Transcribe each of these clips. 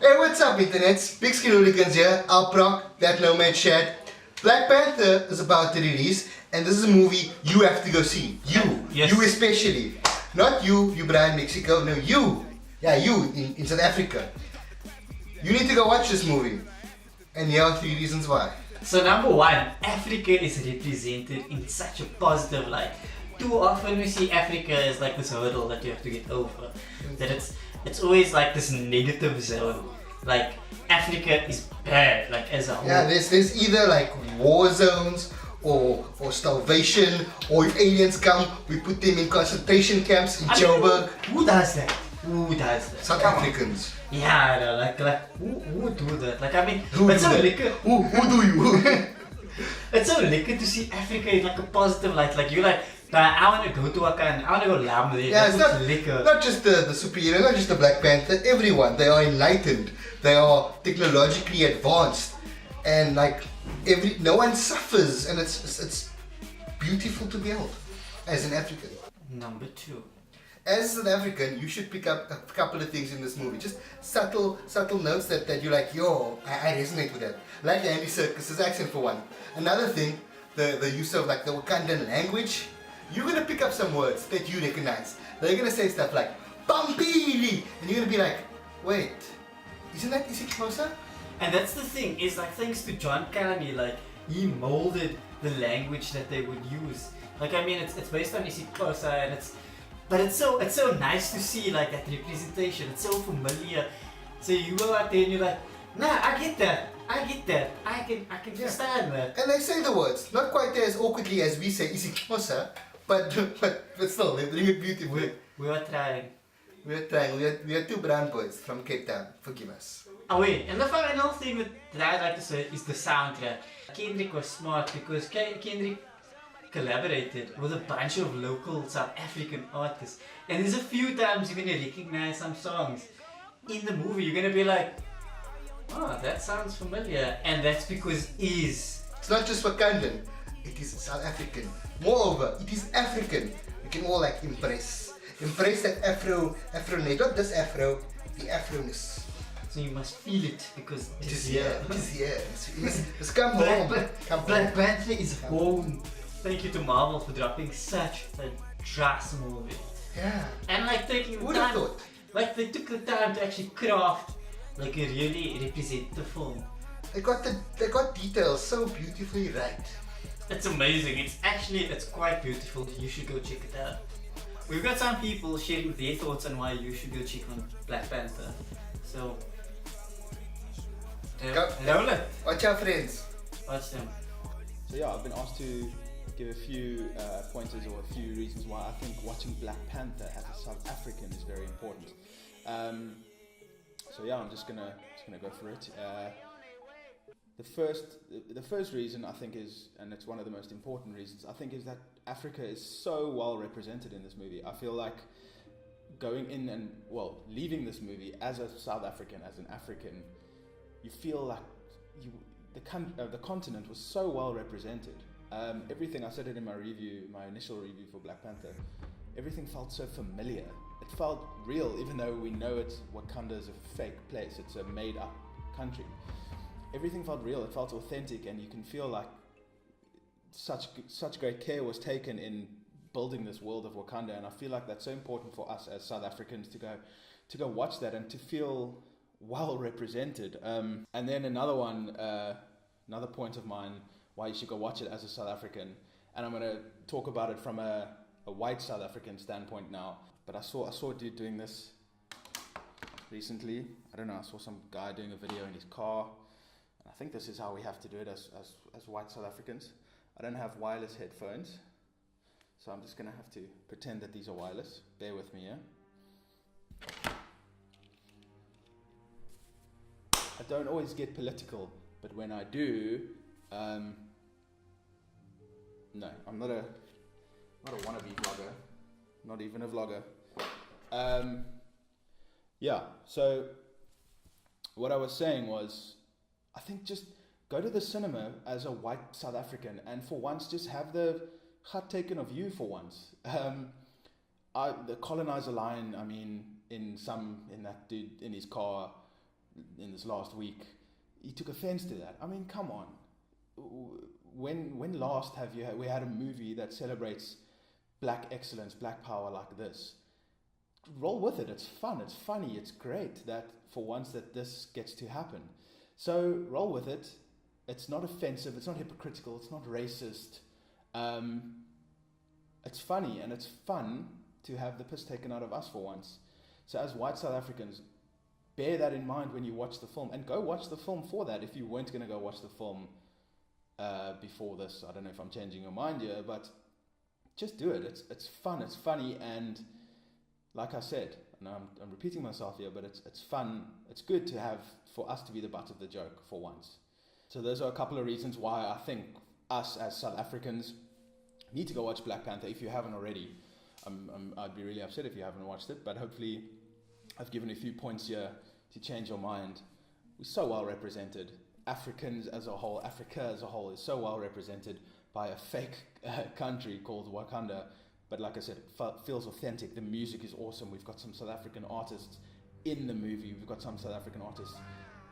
Hey, what's up, internets? Big Screen Hooligans here, Alproc, that nomad shed. Black Panther is about to release, and this is a movie you have to go see. Yes. You especially. Not you Brian, Mexico, no, you. Yeah, you, in South Africa. You need to go watch this movie. And here are 3 reasons why. So number one, Africa is represented in such a positive light. Too often we see Africa as like this hurdle that you have to get over. That it's always like this negative zone. Like Africa is bad, like as a whole. Yeah, there's either like war zones or starvation, or if aliens come, we put them in concentration camps in Joburg. Who does that? South Africans. Yeah, no, like who do that? Like I mean, Who it's do so that? liquor. Who do you? It's so liquor to see Africa in like a positive light. Like you're like, I want to go to Wakanda, I want to go lamb there. Yeah, it's That's liquor. not just the superhero, not just the Black Panther, everyone. They are enlightened, they are technologically advanced, and like no one suffers, and it's beautiful to behold as an African. Number two. As an African, you should pick up a couple of things in this movie. Just subtle notes that you're like, yo, I resonate with that. Like Andy Serkis's accent for one. Another thing, the use of like the Wakandan language. You're gonna pick up some words that you recognize. They're gonna say stuff like Pampili, and you're gonna be like, wait, is it closer? And that's the thing, is like thanks to John Caryn, like he molded the language that they would use. Like I mean, it's based on isiXhosa, and it's so nice to see like that representation. It's so familiar. So you go out there and you're like, nah, I get that, I can understand that. And they say the words, not quite as awkwardly as we say isiXhosa, but still, they bring it beautifully. We are trying. We are trying. We are 2 brown boys from Cape Town. Forgive us. Oh wait, and the final thing that I'd like to say is the soundtrack. Kendrick was smart because Kendrick collaborated with a bunch of local South African artists, and there's a few times you're gonna recognize some songs in the movie. You're gonna be like, oh, that sounds familiar, and that's because It's not just Wakandan, it is South African. Moreover, it is African. We can all like embrace that Afro not this Afro, the Afroness. So you must feel it because It is here. It's come home. Black Panther is home. Thank you to Marvel for dropping such a trust movie. Yeah. And like taking the Who'd have time, thought? like they took the time to actually craft like a really representative film. They got details so beautifully right. It's amazing. It's quite beautiful. You should go check it out. We've got some people sharing their thoughts on why you should go check on Black Panther. So, roll it. Watch our friends. Watch them. So yeah, I've been asked to give a few pointers or a few reasons why I think watching Black Panther as a South African is very important. So yeah, I'm just gonna go for it. The first reason I think is, and it's one of the most important reasons, I think is that Africa is so well represented in this movie. I feel like going in and, well, leaving this movie as a South African, as an African, you feel like the continent was so well represented. Everything, I said it in my initial review for Black Panther, everything felt so familiar. It felt real, even though we know Wakanda is a fake place, it's a made up country. Everything felt real, it felt authentic, and you can feel like such great care was taken in building this world of Wakanda, and I feel like that's so important for us as South Africans to go watch that and to feel well represented. And then another point of mine why you should go watch it as a South African, and I'm going to talk about it from a white South African standpoint now, but I saw a dude doing this recently. I don't know, I saw some guy doing a video in his car. I think this is how we have to do it as white South Africans. I don't have wireless headphones, so I'm just going to have to pretend that these are wireless. Bear with me, yeah? I don't always get political, but when I do, no, I'm not a wannabe vlogger, not even a vlogger. Yeah, so what I was saying was, I think just go to the cinema as a white South African and for once just have the gat taken of you for once. The colonizer line, I mean, in that dude in his car, in this last week, he took offense to that. I mean, come on. When last have we had a movie that celebrates black excellence, black power like this? Roll with it. It's fun. It's funny. It's great that for once that this gets to happen. So roll with it. It's not offensive. It's not hypocritical. It's not racist. It's funny, and it's fun to have the piss taken out of us for once. So as white South Africans, bear that in mind when you watch the film, and go watch the film for that. If you weren't going to go watch the film before this, I don't know if I'm changing your mind here, but just do it. It's fun. It's funny, and like I said, and I'm repeating myself here, but it's fun. It's good to have for us to be the butt of the joke for once. So those are a couple of reasons why I think us as South Africans need to go watch Black Panther if you haven't already. I'd be really upset if you haven't watched it, but hopefully I've given a few points here to change your mind. We're so well represented. Africans as a whole, Africa as a whole is so well represented by a fake country called Wakanda. But like I said, it feels authentic. The music is awesome. We've got some South African artists in the movie. We've got some South African artists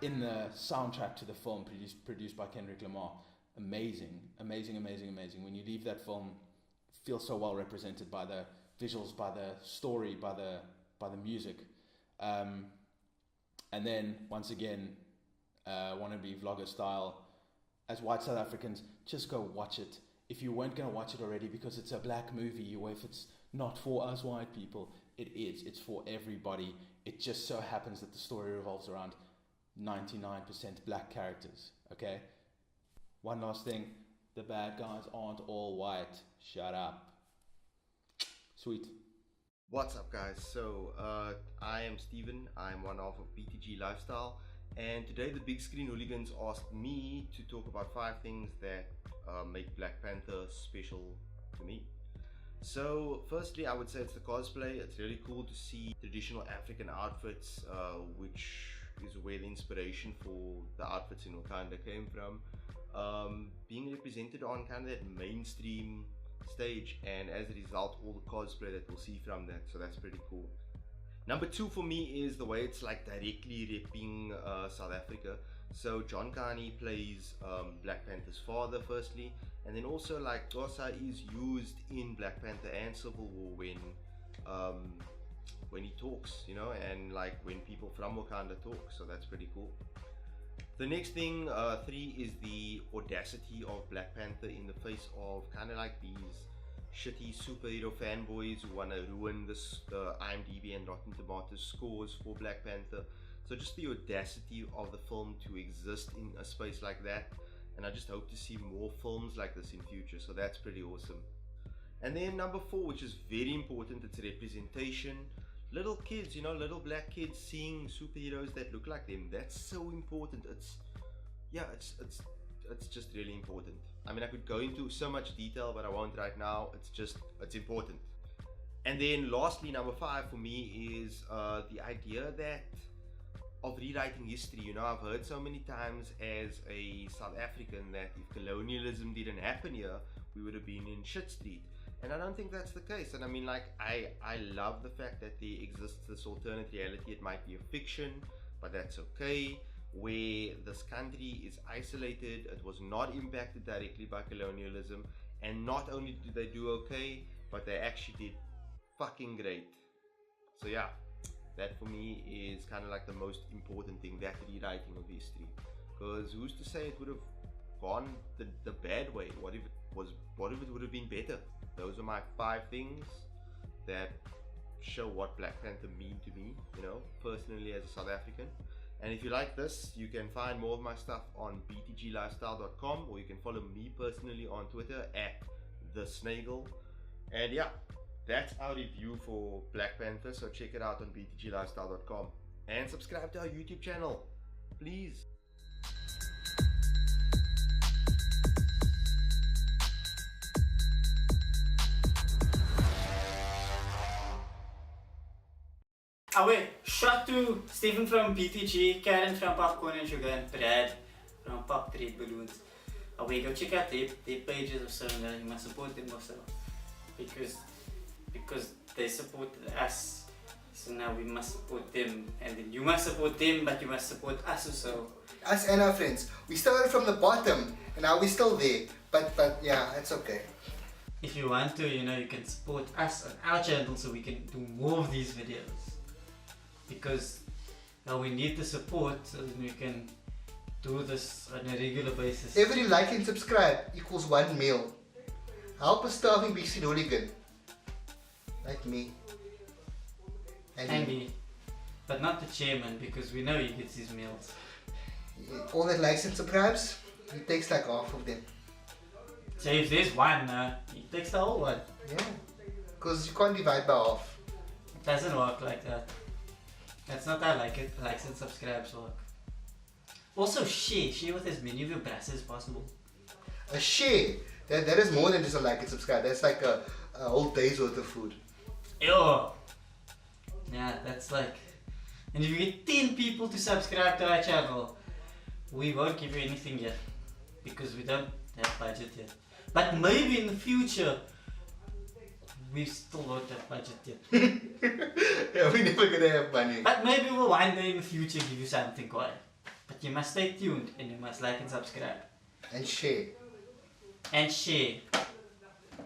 in the soundtrack to the film produced by Kendrick Lamar. Amazing. When you leave that film, feel so well represented by the visuals, by the story, by the music. And then once again, wannabe vlogger style, as white South Africans, just go watch it. If you weren't going to watch it already because it's a black movie, or if it's not for us white people, it is. It's for everybody. It just so happens that the story revolves around 99% black characters, okay? One last thing, the bad guys aren't all white. Shut up. Sweet. What's up, guys? So I am Steven. I'm one half of BTG Lifestyle, and today the Big Screen Hooligans asked me to talk about 5 things that make Black Panther special to me. So firstly, I would say it's the cosplay. It's really cool to see traditional African outfits, which is where the inspiration for the outfits in Wakanda came from, being represented on kind of that mainstream stage, and as a result all the cosplay that we'll see from that, so that's pretty cool. Number 2 for me is the way it's like directly repping South Africa. So John Caryn plays Black Panther's father firstly, and then also like Xhosa is used in Black Panther and Civil War when he talks, you know, and like when people from Wakanda talk, so that's pretty cool. The next thing, 3, is the audacity of Black Panther in the face of kind of like these shitty superhero fanboys who want to ruin the IMDb and Rotten Tomatoes scores for Black Panther. So just the audacity of the film to exist in a space like that, and I just hope to see more films like this in future, so that's pretty awesome. And then number 4, which is very important, it's representation. Little kids, you know, little black kids seeing superheroes that look like them, that's so important. It's just really important. I mean, I could go into so much detail, but I won't right now. It's important. And then lastly, number 5 for me is the idea of rewriting history. You know, I've heard so many times as a South African that if colonialism didn't happen here, we would have been in shit street. And I don't think that's the case. And I mean, like, I love the fact that there exists this alternate reality. It might be a fiction, but that's okay, where this country is isolated. It was not impacted directly by colonialism, and not only did they do okay, but they actually did fucking great. So yeah, that for me is kind of like the most important thing, that rewriting of history. Because who's to say it would have gone the bad way? What if it would have been better? Those are my 5 things that show what Black Panther mean to me, you know, personally as a South African. And if you like this, you can find more of my stuff on btglifestyle.com, or you can follow me personally on Twitter at @thesnagel. And yeah, that's our review for Black Panther, so check it out on btglifestyle.com. And subscribe to our YouTube channel, please. Away, shout to Stephen from BTG, Caryn from Popcorn and Sugar, and Brad from Pop Trade Balloons. Away, go check out their pages or so, and you must support them also, because they supported us So now we must support them, and then you must support them, but you must support us also. Us and our friends. We started from the bottom, and now we're still there. But yeah, it's okay. If you want to, you can support us on our channel so we can do more of these videos. Because we need the support so that we can do this on a regular basis. Every like and subscribe equals 1 meal. Help a starving Big Screen Hooligan. Like me. And me. But not the chairman, because we know he gets his meals. All that likes and subscribes, he takes like half of them. So if there's one, he takes the whole one. Yeah. Because you can't divide by half. It doesn't work like that. That's not how likes and subscribes work. Also share with as many of your brass as possible. A share. That is more than just a like and subscribe. That's like a whole day's worth of food. Ew. Yeah, that's like... And if you get 10 people to subscribe to our channel, we won't give you anything yet. Because we don't have budget yet. But maybe in the future, we still won't have budget yet. Yeah, we're never gonna have money. But maybe we'll one day in the future give you something quiet. But you must stay tuned and you must like and subscribe. And share. And share.